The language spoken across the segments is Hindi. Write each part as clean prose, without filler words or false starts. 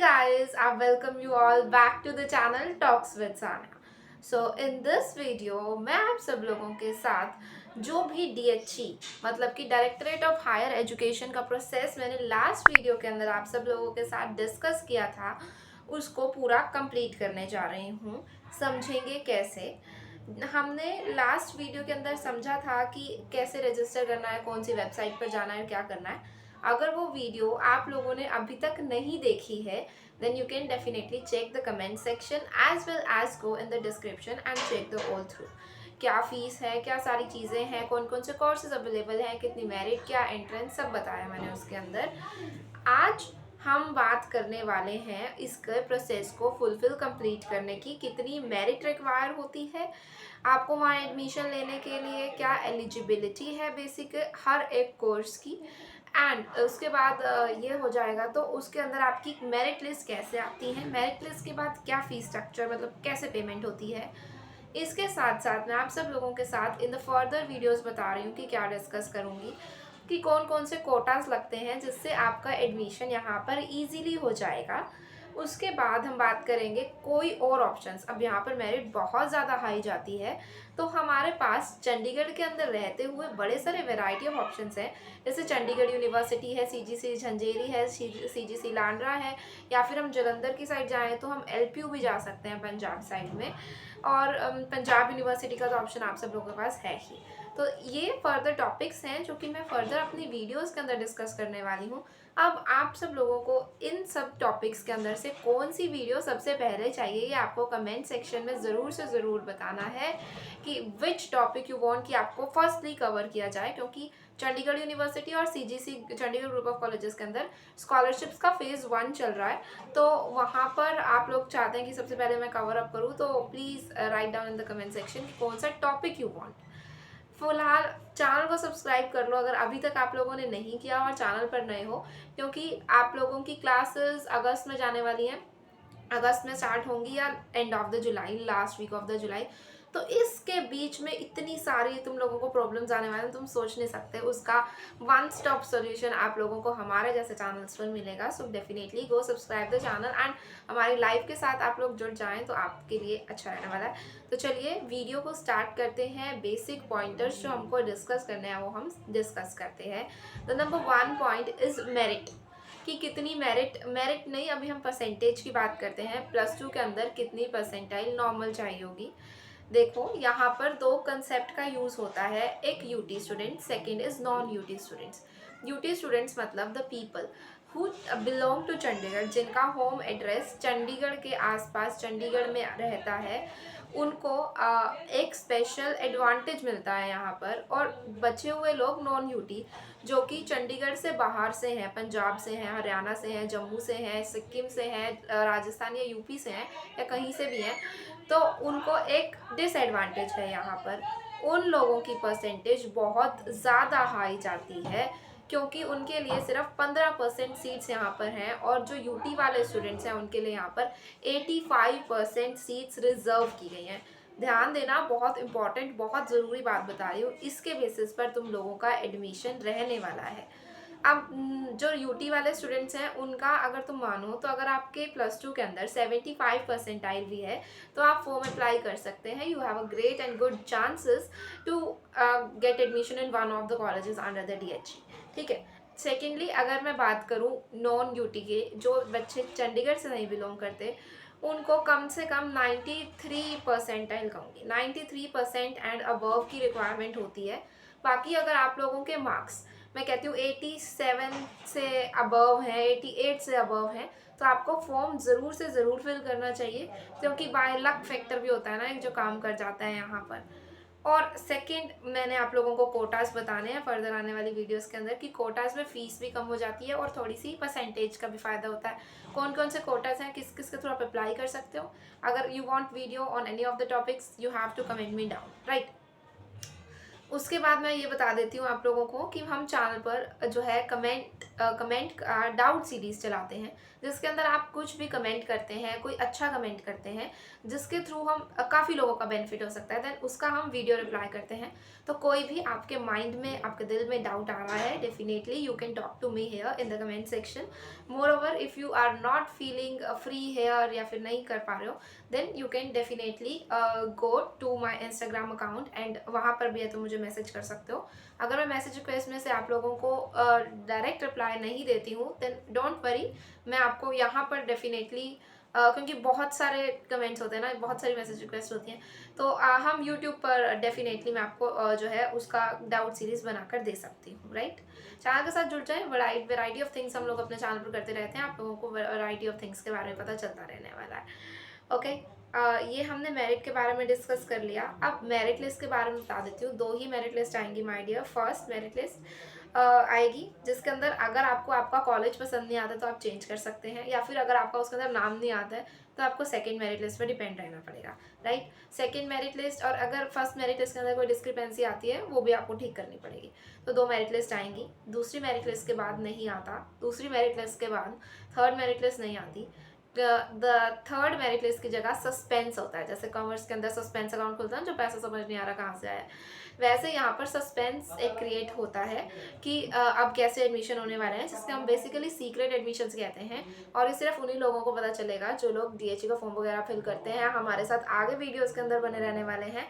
guys, I welcome you all back to the channel Talks with Sania. So in this video मैं आप सब लोगों के साथ जो भी DHE मतलब कि डायरेक्टरेट ऑफ हायर एजुकेशन का प्रोसेस मैंने लास्ट वीडियो के अंदर आप सब लोगों के साथ डिस्कस किया था उसको पूरा कंप्लीट करने जा रही हूँ। समझेंगे कैसे। हमने लास्ट वीडियो के अंदर समझा था कि कैसे रजिस्टर करना है, कौन सी वेबसाइट पर जाना है, क्या करना है। अगर वो वीडियो आप लोगों ने अभी तक नहीं देखी है then you can definitely check the comment section as well as go in the description and check the all through। क्या फीस है, क्या सारी चीज़ें हैं, कौन कौन से कोर्सेज अवेलेबल हैं, कितनी मेरिट, क्या एंट्रेंस, सब बताया मैंने उसके अंदर। आज हम बात करने वाले हैं इसके प्रोसेस को फुलफिल कंप्लीट करने की, कितनी मेरिट रिक्वायर होती है आपको वहाँ एडमिशन लेने के लिए, क्या एलिजिबिलिटी है बेसिक हर एक कोर्स की, एंड उसके बाद ये हो जाएगा तो उसके अंदर आपकी मेरिट लिस्ट कैसे आती है, मेरिट लिस्ट के बाद क्या फ़ीस स्ट्रक्चर मतलब कैसे पेमेंट होती है। इसके साथ साथ मैं आप सब लोगों के साथ इन द फर्दर वीडियोस बता रही हूँ कि क्या डिस्कस करूँगी कि कौन कौन से कोटास लगते हैं जिससे आपका एडमिशन यहाँ पर इजीली हो जाएगा। उसके बाद हम बात करेंगे कोई और ऑप्शंस। अब यहाँ पर मेरिट बहुत ज़्यादा हाई जाती है तो हमारे पास चंडीगढ़ के अंदर रहते हुए बड़े सारे वैरायटी ऑफ ऑप्शंस हैं, जैसे चंडीगढ़ यूनिवर्सिटी है, CGC झंझेरी है, CGC लांडरा है, या फिर हम जलंधर की साइड जाएँ तो हम LPU भी जा सकते हैं पंजाब साइड में, और पंजाब यूनिवर्सिटी का तो ऑप्शन आप सब लोगों के पास है ही। तो ये फर्दर टॉपिक्स हैं जो कि मैं फर्दर अपनी वीडियोस के अंदर डिस्कस करने वाली हूँ। अब आप सब लोगों को इन सब टॉपिक्स के अंदर से कौन सी वीडियो सबसे पहले चाहिए ये आपको कमेंट सेक्शन में ज़रूर से ज़रूर बताना है कि विच टॉपिक यू वांट कि आपको फर्स्टली कवर किया जाए, क्योंकि चंडीगढ़ यूनिवर्सिटी और CGC Chandigarh group of colleges के अंदर स्कॉलरशिप्स का फेज़ 1 चल रहा है, तो वहाँ पर आप लोग चाहते हैं कि सबसे पहले मैं कवर अप करूँ, तो please write down in the comment section कि कौन सा टॉपिक यू वांट। फिलहाल चैनल को सब्सक्राइब कर लो अगर अभी तक आप लोगों ने नहीं किया और चैनल पर नए हो, क्योंकि आप लोगों की क्लासेस अगस्त में जाने वाली हैं, अगस्त में स्टार्ट होंगी या end of the July, last week of the July. तो इसके बीच में इतनी सारी तुम लोगों को प्रॉब्लम्स आने वाले हैं, तुम सोच नहीं सकते। उसका वन स्टॉप सॉल्यूशन आप लोगों को हमारे जैसे चैनल्स पर मिलेगा। So definitely go subscribe the channel and हमारी लाइफ के साथ आप लोग जुड़ जाएं तो आपके लिए अच्छा रहने वाला है। तो चलिए वीडियो को स्टार्ट करते हैं। बेसिक पॉइंटर्स जो हमको डिस्कस करने हैं वो हम डिस्कस करते हैं। The number 1 point is merit, कि कितनी मेरिट नहीं, अभी हम परसेंटेज की बात करते हैं। +2 के अंदर कितनी परसेंटाइल नॉर्मल चाहिए होगी। देखो यहाँ पर दो कंसेप्ट का यूज़ होता है, एक UT student, second is non UT students. UT students मतलब the people who belong to Chandigarh, जिनका होम एड्रेस चंडीगढ़ के आसपास चंडीगढ़ में रहता है, उनको एक स्पेशल एडवांटेज मिलता है यहाँ पर। और बचे हुए लोग नॉन UT जो कि चंडीगढ़ से बाहर से हैं, पंजाब से हैं, हरियाणा से हैं, जम्मू से हैं, सिक्किम से हैं, राजस्थान या UP से हैं, या कहीं से भी हैं, तो उनको एक डिसएडवांटेज है यहाँ पर। उन लोगों की परसेंटेज बहुत ज़्यादा हाई जाती है क्योंकि उनके लिए सिर्फ 15% सीट्स यहाँ पर हैं, और जो UT वाले स्टूडेंट्स हैं उनके लिए यहाँ पर 85% सीट्स रिजर्व की गई हैं। ध्यान देना, बहुत इंपॉर्टेंट, बहुत ज़रूरी बात बता रही हूँ। इसके बेसिस पर तुम लोगों का एडमिशन रहने वाला है। अब जो UT वाले स्टूडेंट्स हैं उनका अगर तुम मानो तो अगर आपके +2 के अंदर 75 परसेंटाइल भी है तो आप फॉर्म अप्लाई कर सकते हैं। You have a great and good chances to get admission in one of the colleges under the DHE। ठीक है। सेकेंडली अगर मैं बात करूँ नॉन UT के, जो बच्चे चंडीगढ़ से नहीं बिलोंग करते, उनको कम से कम 93 परसेंटाइल कहूँगी, 93% एंड अबव की रिक्वायरमेंट होती है। बाकी अगर आप लोगों के मार्क्स, मैं कहती हूँ 87 से अबव है, 88 से अबव है, तो आपको फॉर्म ज़रूर से ज़रूर फिल करना चाहिए, क्योंकि बाय लक फैक्टर भी होता है ना एक जो काम कर जाता है यहाँ पर। और सेकंड, मैंने आप लोगों को कोटास बताने हैं फर्दर आने वाली वीडियोस के अंदर कि कोटास में फ़ीस भी कम हो जाती है और थोड़ी सी परसेंटेज का भी फ़ायदा होता है। कौन कौन से कोटास हैं, किस किस के थ्रू आप अप्लाई कर सकते हो। अगर you want video on any of the topics you have to comment me down, right. उसके बाद मैं ये बता देती हूँ आप लोगों को कि हम चैनल पर जो है कमेंट कमेंट डाउट सीरीज चलाते हैं, जिसके अंदर आप कुछ भी कमेंट करते हैं, कोई अच्छा कमेंट करते हैं जिसके थ्रू हम काफ़ी लोगों का बेनिफिट हो सकता है, देन उसका हम वीडियो रिप्लाई करते हैं। तो कोई भी आपके माइंड में, आपके दिल में डाउट आ रहा है, definitely you can talk to me here in the comment section. Moreover, if you are not feeling free here या फिर नहीं कर पा रहे हो, then you can definitely go to my Instagram account and वहाँ पर भी है तो मुझे मैसेज कर सकते हो। अगर मैं मैसेज रिक्वेस्ट में से आप लोगों को डायरेक्ट रिप्लाई नहीं देती हूँ, देन डोंट वरी, मैं आपको यहाँ पर डेफिनेटली क्योंकि बहुत सारे कमेंट्स होते हैं ना, बहुत सारी मैसेज रिक्वेस्ट होती हैं, तो हम यूट्यूब पर डेफिनेटली मैं आपको जो है उसका डाउट सीरीज बनाकर दे सकती हूँ, राइट। चैनल के साथ जुड़ जाएं, वैरायटी ऑफ थिंग्स हम लोग अपने चैनल पर करते रहते हैं, आप लोगों को वैरायटी ऑफ थिंग्स के बारे में पता चलता रहने वाला है। ओके, ये हमने मेरिट के बारे में डिस्कस कर लिया। अब मेरिट लिस्ट के बारे में बता देती हूँ। 2 ही मेरिट लिस्ट आएंगी my dear. First merit list आएगी जिसके अंदर अगर आपको आपका कॉलेज पसंद नहीं आता तो आप चेंज कर सकते हैं, या फिर अगर आपका उसके अंदर नाम नहीं आता है तो आपको सेकंड मेरिट लिस्ट पर डिपेंड रहना पड़ेगा, राइट। सेकंड मेरिट लिस्ट, और अगर फर्स्ट मेरिट लिस्ट के अंदर कोई डिस्क्रिपेंसी आती है वो भी आपको ठीक करनी पड़ेगी। तो 2 मेरिट लिस्ट आएंगी। दूसरी मेरिट लिस्ट के बाद नहीं आता, दूसरी मेरिट लिस्ट के बाद थर्ड मेरिट लिस्ट नहीं आती। द थर्ड मेरिट लिस्ट की जगह सस्पेंस होता है। जैसे कॉमर्स के अंदर सस्पेंस अकाउंट खुलता है, जो पैसा समझ नहीं आ रहा कहाँ से आया, वैसे यहाँ पर सस्पेंस एक क्रिएट होता है कि अब कैसे एडमिशन होने वाले हैं, जिसके हम बेसिकली सीक्रेट एडमिशन्स कहते हैं। और ये सिर्फ उन्हीं लोगों को पता चलेगा जो लोग डीएचई का फॉर्म वगैरह फिल करते हैं। हमारे साथ आगे वीडियोस के अंदर बने रहने वाले हैं।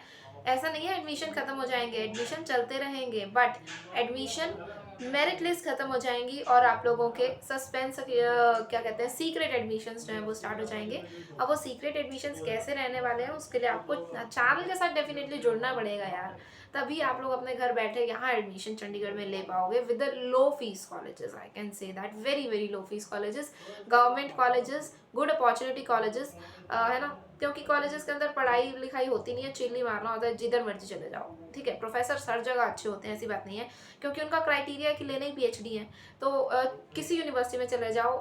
ऐसा नहीं है एडमिशन खत्म हो जाएंगे, एडमिशन चलते रहेंगे, बट एडमिशन मेरिट लिस्ट खत्म हो जाएंगी और आप लोगों के सस्पेंस क्या कहते हैं, सीक्रेट एडमिशन्स जो हैं वो स्टार्ट हो जाएंगे। अब वो सीक्रेट एडमिशन्स कैसे रहने वाले हैं उसके लिए आपको चैनल के साथ डेफिनेटली जुड़ना पड़ेगा यार, तभी आप लोग अपने घर बैठे यहाँ एडमिशन चंडीगढ़ में ले पाओगे with the low fees colleges. I can say that, very very low fees colleges, government colleges, good opportunity colleges, है ना। क्योंकि कॉलेजेस के अंदर पढ़ाई लिखाई होती नहीं है, चिल्ली मारना होता है, जिधर मर्जी चले जाओ, ठीक है। प्रोफेसर हर जगह अच्छे होते हैं, ऐसी बात नहीं है, क्योंकि उनका क्राइटेरिया है कि लेने ही पीएचडी है। तो किसी यूनिवर्सिटी में चले जाओ,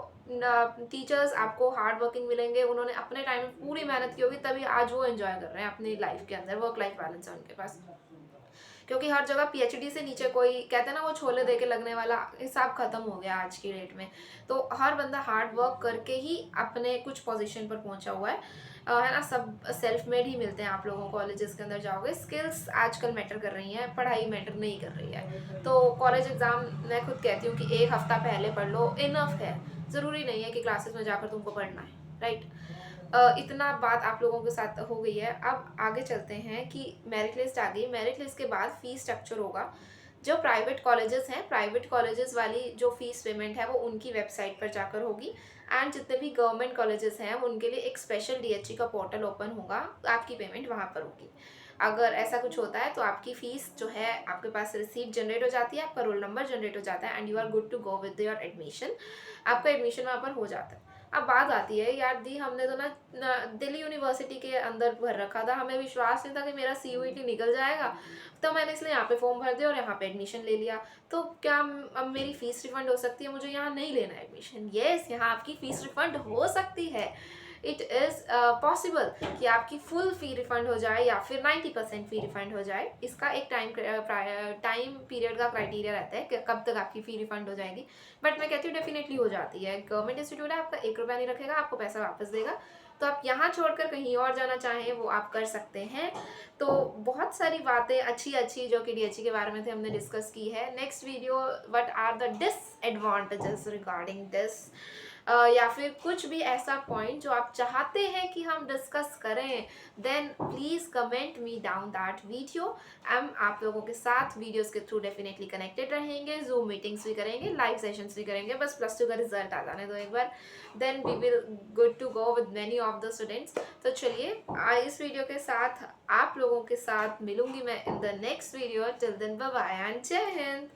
टीचर्स आपको हार्ड वर्किंग मिलेंगे, उन्होंने अपने टाइम में पूरी मेहनत की होगी, तभी आज वो एंजॉय कर रहे हैं अपनी लाइफ के अंदर, वर्क लाइफ बैलेंस है उनके पास। क्योंकि हर जगह पीएचडी से नीचे कोई, कहते हैं ना वो छोले दे के लगने वाला हिसाब खत्म हो गया आज की डेट में। तो हर बंदा हार्ड वर्क करके ही अपने कुछ पोजीशन पर पहुंचा हुआ है ना। सब सेल्फ मेड ही मिलते हैं आप लोगों को, कॉलेजेस के अंदर जाओगे। स्किल्स आजकल मैटर कर रही हैं, पढ़ाई मैटर नहीं कर रही है। तो कॉलेज एग्जाम मैं खुद कहती हूँ कि 1 हफ्ता पहले पढ़ लो, इनफ है। ज़रूरी नहीं है कि क्लासेस में जाकर तुमको पढ़ना है, राइट। इतना बात आप लोगों के साथ हो गई है। अब आगे चलते हैं कि मेरिट लिस्ट आ गई, मेरिट लिस्ट के बाद फीस स्ट्रक्चर होगा। जो प्राइवेट कॉलेजेस हैं, प्राइवेट कॉलेजेस वाली जो फीस पेमेंट है वो उनकी वेबसाइट पर जाकर होगी, एंड जितने भी गवर्नमेंट कॉलेजेस हैं उनके लिए एक स्पेशल डीएचई का पोर्टल ओपन होगा, आपकी पेमेंट वहाँ पर होगी। अगर ऐसा कुछ होता है तो आपकी फीस जो है, आपके पास रिसीप्ट जनरेट हो जाती है, आपका रोल नंबर जनरेट हो जाता है, and you are good to go with your admission. आपका एडमिशन वहाँ पर हो जाता है। अब बात आती है यार दी, हमने तो ना दिल्ली यूनिवर्सिटी के अंदर भर रखा था, हमें विश्वास नहीं था कि मेरा सीयूईटी निकल जाएगा, तो मैंने इसलिए यहाँ पे फॉर्म भर दिया और यहाँ पे एडमिशन ले लिया। तो क्या अब मेरी फीस रिफंड हो सकती है? मुझे यहाँ नहीं लेना एडमिशन। यस, यहाँ आपकी फीस रिफंड हो सकती है। इट इज़ पॉसिबल कि आपकी फुल फ़ी रिफ़ंड हो जाए या फिर 90% फ़ी रिफ़ंड हो जाए। इसका एक टाइम पीरियड का क्राइटेरिया रहता है कि कब तक आपकी फ़ी रिफ़ंड हो जाएगी, बट मैं कहती हूँ डेफिनेटली हो जाती है। गवर्नमेंट इंस्टीट्यूट है, आपका 1 रुपया नहीं रखेगा, आपको पैसा वापस देगा। तो आप यहाँ छोड़कर कहीं और जाना चाहें वो आप कर सकते हैं। तो बहुत सारी बातें अच्छी जो कि डीएचई के बारे में थे हमने डिस्कस की है। Next video, what are the disadvantages regarding this, या फिर कुछ भी ऐसा पॉइंट जो आप चाहते हैं कि हम डिस्कस करें, then please comment me down that video. हम आप लोगों के साथ वीडियोस के थ्रू डेफिनेटली कनेक्टेड रहेंगे, जूम मीटिंग्स भी करेंगे, लाइव सेशंस भी करेंगे। बस +2 का रिजल्ट आ जाने दो एक बार, then we will good to go with many of the students. तो चलिए, इस वीडियो के साथ आप लोगों के साथ मिलूंगी मैं in the next video. Till then bye bye and जय हिंद।